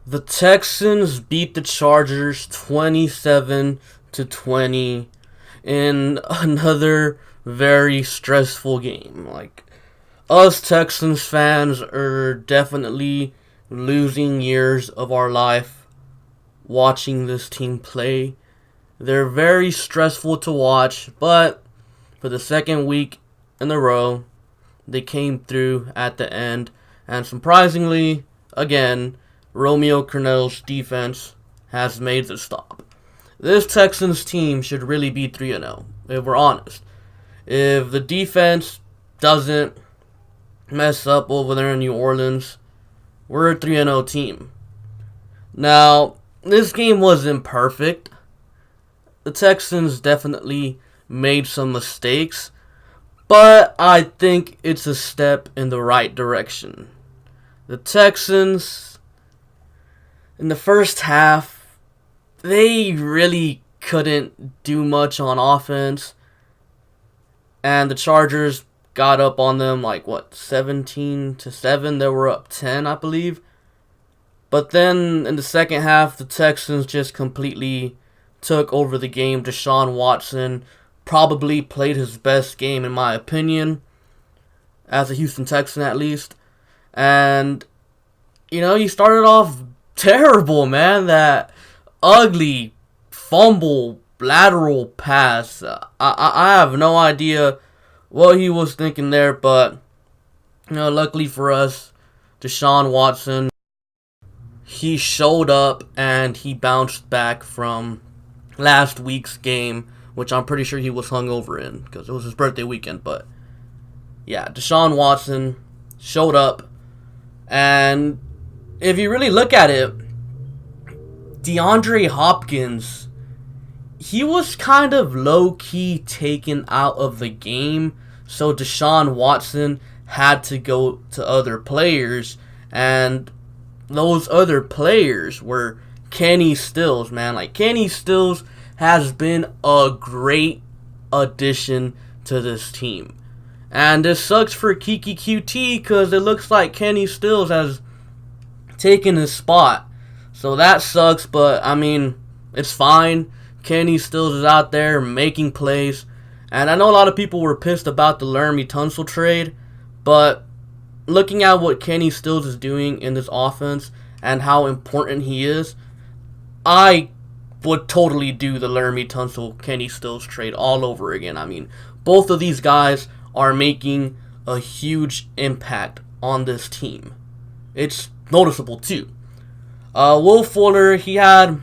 The Texans beat the Chargers 27-20 in another very stressful game. Like, us Texans fans are definitely losing years of our life watching this team play. They're very stressful to watch, but for the second week in a row, they came through at the end. And surprisingly, again, Romeo Crennel's defense has made the stop. This Texans team should really be 3-0, if we're honest. If the defense doesn't mess up over there in New Orleans, we're a 3-0 team. Now, this game wasn't perfect. The Texans definitely made some mistakes, but I think it's a step in the right direction. The Texans, in the first half, they really couldn't do much on offense, and the Chargers got up on them 17-7. They were up 10, I believe. But then in the second half, the Texans just completely took over the game. Deshaun Watson probably played his best game, in my opinion, as a Houston Texan at least. And, he started off terrible, man. That ugly fumble lateral pass. I have no idea what he was thinking there, but, luckily for us, Deshaun Watson, he showed up and he bounced back from last week's game, which I'm pretty sure he was hungover in because it was his birthday weekend. But yeah, Deshaun Watson showed up, and if you really look at it, DeAndre Hopkins, he was kind of low-key taken out of the game, so Deshaun Watson had to go to other players, and those other players were Kenny Stills, man. Like, Kenny Stills has been a great addition to this team. And this sucks for Kiki QT because it looks like Kenny Stills has taken his spot. So that sucks, but, it's fine. Kenny Stills is out there making plays. And I know a lot of people were pissed about the Laramie Tunsil trade, but looking at what Kenny Stills is doing in this offense and how important he is, I would totally do the Laramie Tunsil Kenny Stills trade all over again. Both of these guys are making a huge impact on this team. It's noticeable too. Will Fuller, he had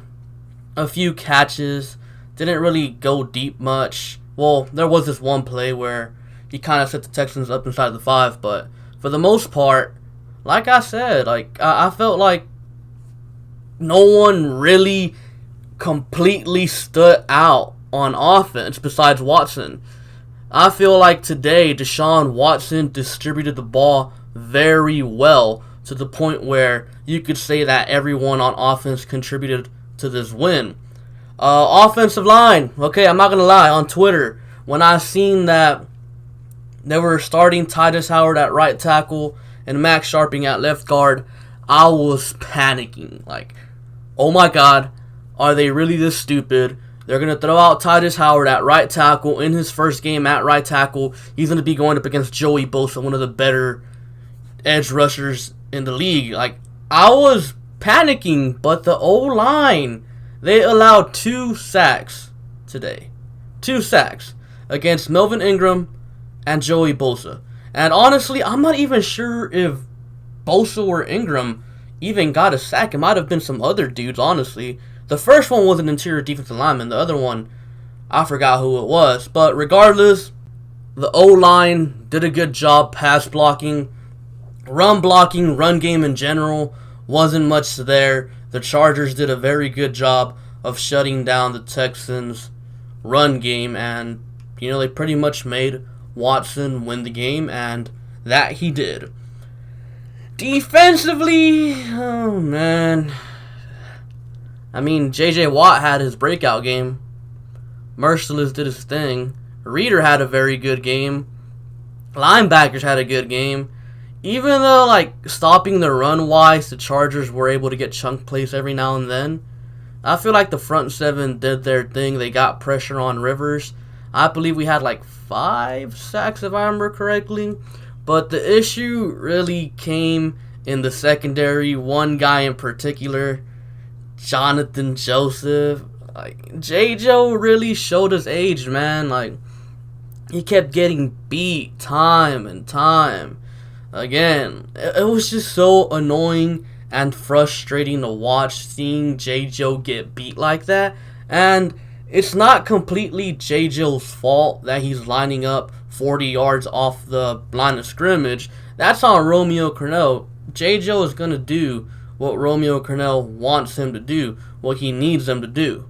a few catches, didn't really go deep much. Well, there was this one play where he kind of set the Texans up inside the 5, but for the most part, like I said, I felt like no one really completely stood out on offense besides Watson. I feel like today Deshaun Watson distributed the ball very well to the point where you could say that everyone on offense contributed to this win. Offensive line, okay, I'm not going to lie, on Twitter, when I seen that they were starting Titus Howard at right tackle and Max Sharping at left guard, I was panicking. Like, oh my God, are they really this stupid? They're going to throw out Titus Howard at right tackle in his first game at right tackle. He's going to be going up against Joey Bosa, one of the better edge rushers in the league. Like, I was panicking, but the O-line, they allowed 2 sacks today. 2 sacks against Melvin Ingram and Joey Bosa. And honestly, I'm not even sure if Bosa or Ingram even got a sack. It might have been some other dudes, honestly. The first one was an interior defensive lineman. The other one, I forgot who it was. But regardless, the O-line did a good job pass blocking. Run game in general wasn't much there. The Chargers did a very good job of shutting down the Texans' run game. And, they pretty much made Watson win the game. And that he did. Defensively, oh man. J.J. Watt had his breakout game. Merciless did his thing. Reader had a very good game. Linebackers had a good game. even though, like, stopping the run wise, the Chargers were able to get chunk plays every now and then, I feel like the front seven did their thing. They got pressure on Rivers. I believe we had like 5 sacks, if I remember correctly. But the issue really came in the secondary. One guy in particular, Jonathan Joseph. Like, J-Joe really showed his age, man. Like, he kept getting beat time and time again. It was just so annoying and frustrating to watch, seeing J-Joe get beat like that. And it's not completely J-Joe's fault that he's lining up 40 yards off the line of scrimmage. That's on Romeo Crennel. J-Joe is going to do what Romeo Crennel wants him to do, what he needs him to do.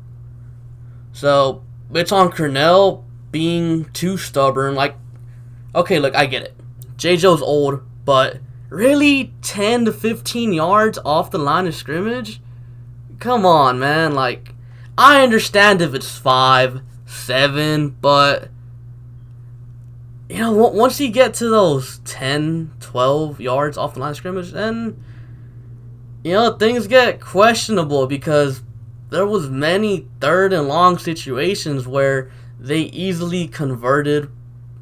So, it's on Crennel being too stubborn. Like, okay, look, I get it. J-Joe's old, but really, 10 to 15 yards off the line of scrimmage? Come on, man. Like, I understand if it's 5, 7, but, you know, once you get to those 10, 12 yards off the line of scrimmage, then, you know, things get questionable, because there was many 3rd and long situations where they easily converted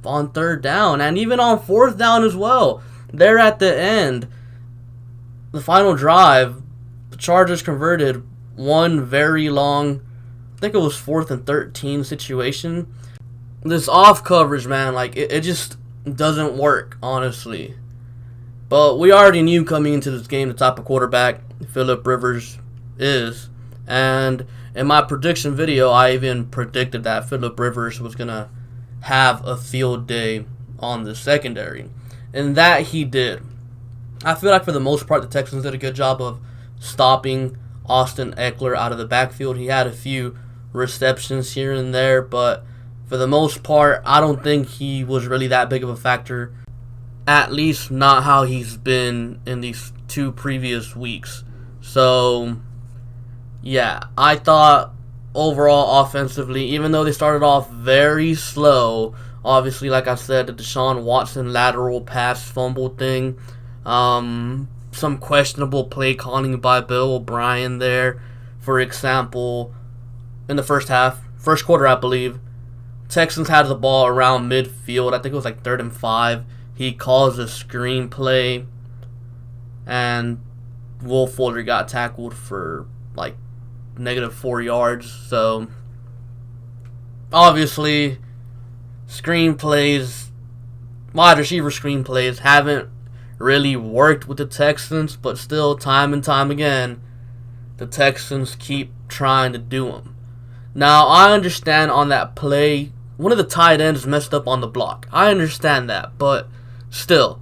on 3rd down, and even on 4th down as well. There at the end, the final drive, the Chargers converted one very long, I think it was 4th and 13 situation. This off coverage, man, like, it just doesn't work, honestly. But we already knew coming into this game the type of quarterback Phillip Rivers is. And in my prediction video, I even predicted that Phillip Rivers was going to have a field day on the secondary. And that he did. I feel like for the most part, the Texans did a good job of stopping Austin Eckler out of the backfield. He had a few receptions here and there, but for the most part, I don't think he was really that big of a factor. At least not how he's been in these 2 previous weeks. So, yeah, I thought overall offensively, even though they started off very slow, obviously, like I said, the Deshaun Watson lateral pass fumble thing, some questionable play calling by Bill O'Brien there. For example, in the first quarter, I believe, Texans had the ball around midfield. I think it was like 3rd and 5. He calls a screen play, and Will Fuller got tackled for like -4 yards. So, obviously, screenplays, wide receiver screenplays haven't really worked with the Texans, but still, time and time again, the Texans keep trying to do them. Now, I understand on that play, one of the tight ends messed up on the block. I understand that, but still,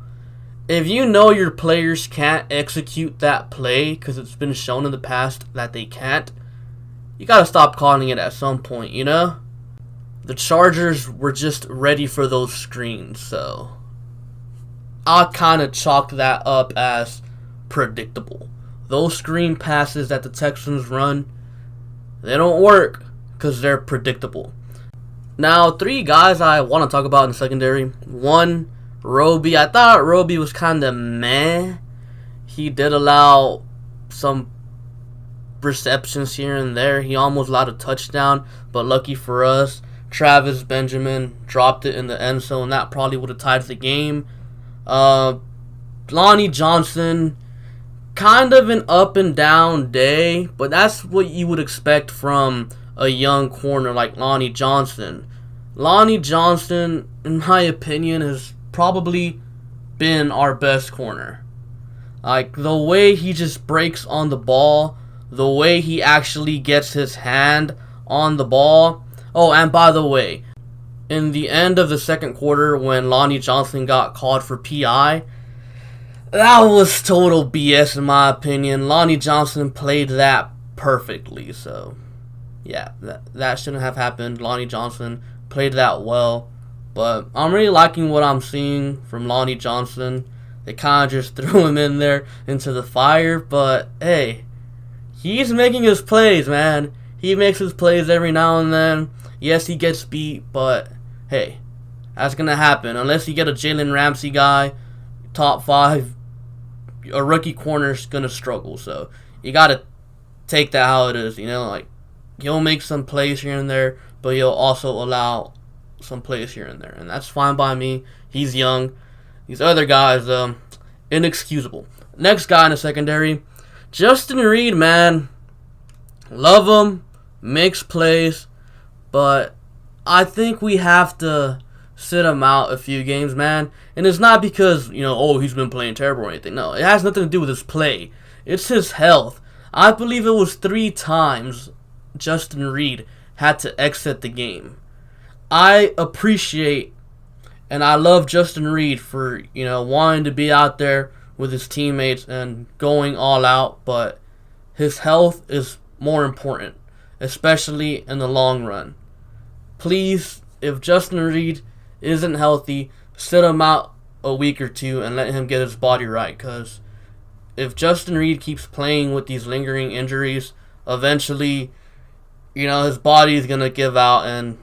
if you know your players can't execute that play because it's been shown in the past that they can't, you gotta stop calling it at some point, you know? The Chargers were just ready for those screens, so I kind of chalked that up as predictable. Those screen passes that the Texans run, they don't work because they're predictable. Now, 3 guys I want to talk about in the secondary. 1, Roby. I thought Roby was kind of meh. He did allow some receptions here and there. He almost allowed a touchdown, but lucky for us, Travis Benjamin dropped it in the end zone. That probably would have tied the game. Lonnie Johnson, kind of an up and down day, but that's what you would expect from a young corner like Lonnie Johnson. Lonnie Johnson, in my opinion, has probably been our best corner. Like, the way he just breaks on the ball, the way he actually gets his hand on the ball. Oh, and by the way, in the end of the second quarter, when Lonnie Johnson got called for PI, that was total BS in my opinion. Lonnie Johnson played that perfectly, so yeah, that shouldn't have happened. Lonnie Johnson played that well, but I'm really liking what I'm seeing from Lonnie Johnson. They kind of just threw him in there into the fire, but hey, he's making his plays, man. He makes his plays every now and then. Yes, he gets beat, but hey, that's going to happen. Unless you get a Jalen Ramsey guy top 5, a rookie corner is going to struggle. So you got to take that how it is. Like, he'll make some plays here and there, but he'll also allow some plays here and there. And that's fine by me. He's young. These other guys, inexcusable. Next guy in the secondary, Justin Reed, man. Love him. Makes plays. But I think we have to sit him out a few games, man. And it's not because, he's been playing terrible or anything. No, it has nothing to do with his play. It's his health. I believe it was 3 times Justin Reed had to exit the game. I appreciate and I love Justin Reed for, wanting to be out there with his teammates and going all out, but his health is more important, especially in the long run. Please, if Justin Reed isn't healthy, sit him out a week or 2 and let him get his body right, because if Justin Reed keeps playing with these lingering injuries, eventually, his body is going to give out and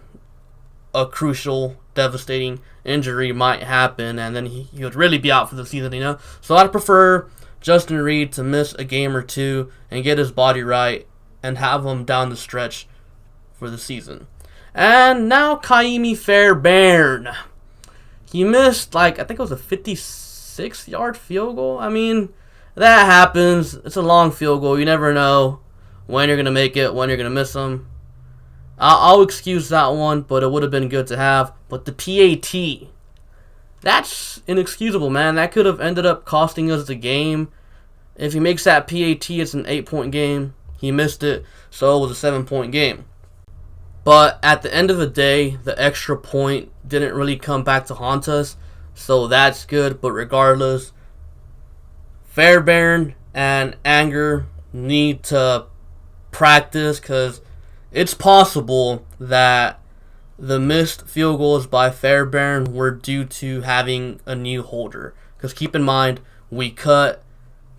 a crucial, devastating injury might happen, and then he would really be out for the season, So I'd prefer Justin Reed to miss a game or 2 and get his body right and have him down the stretch for the season. And now Kaimi Fairbairn. He missed, I think it was a 56-yard field goal. I mean, that happens. It's a long field goal. You never know when you're going to make it, when you're going to miss them. I'll excuse that one, but it would have been good to have. But the PAT, that's inexcusable, man. That could have ended up costing us the game. If he makes that PAT, it's an 8-point game. He missed it, so it was a 7-point game. But at the end of the day, the extra point didn't really come back to haunt us, so that's good. But regardless, Fairbairn and Anger need to practice, because it's possible that the missed field goals by Fairbairn were due to having a new holder. Because keep in mind, we cut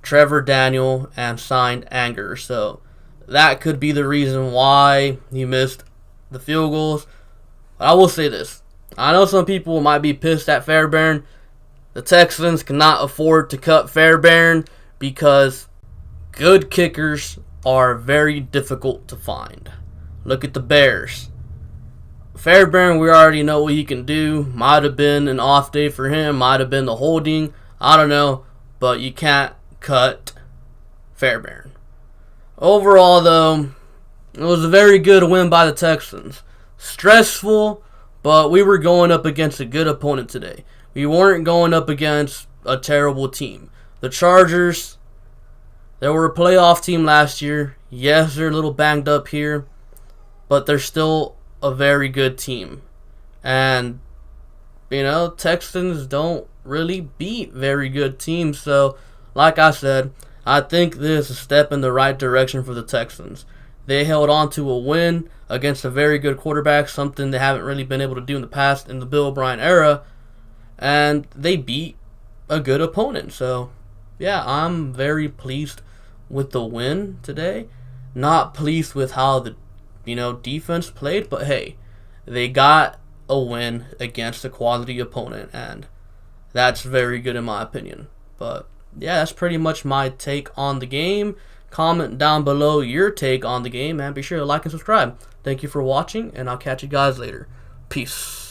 Trevor Daniel and signed Anger, so that could be the reason why he missed the field goals. But I will say this. I know some people might be pissed at Fairbairn. The Texans cannot afford to cut Fairbairn because good kickers are very difficult to find. Look at the Bears. Fairbairn, we already know what he can do. Might have been an off day for him. Might have been the holding. I don't know. But you can't cut Fairbairn. Overall, though, it was a very good win by the Texans. Stressful, but we were going up against a good opponent today. We weren't going up against a terrible team. The Chargers, they were a playoff team last year. Yes, they're a little banged up here, but they're still a very good team. And, Texans don't really beat very good teams. So, like I said, I think this is a step in the right direction for the Texans. They held on to a win against a very good quarterback, something they haven't really been able to do in the past in the Bill O'Brien era. And they beat a good opponent. So, yeah, I'm very pleased with the win today. Not pleased with how the defense played, but hey, they got a win against a quality opponent, and that's very good in my opinion. But yeah, that's pretty much my take on the game. Comment down below your take on the game, and be sure to like and subscribe. Thank you for watching, and I'll catch you guys later. Peace.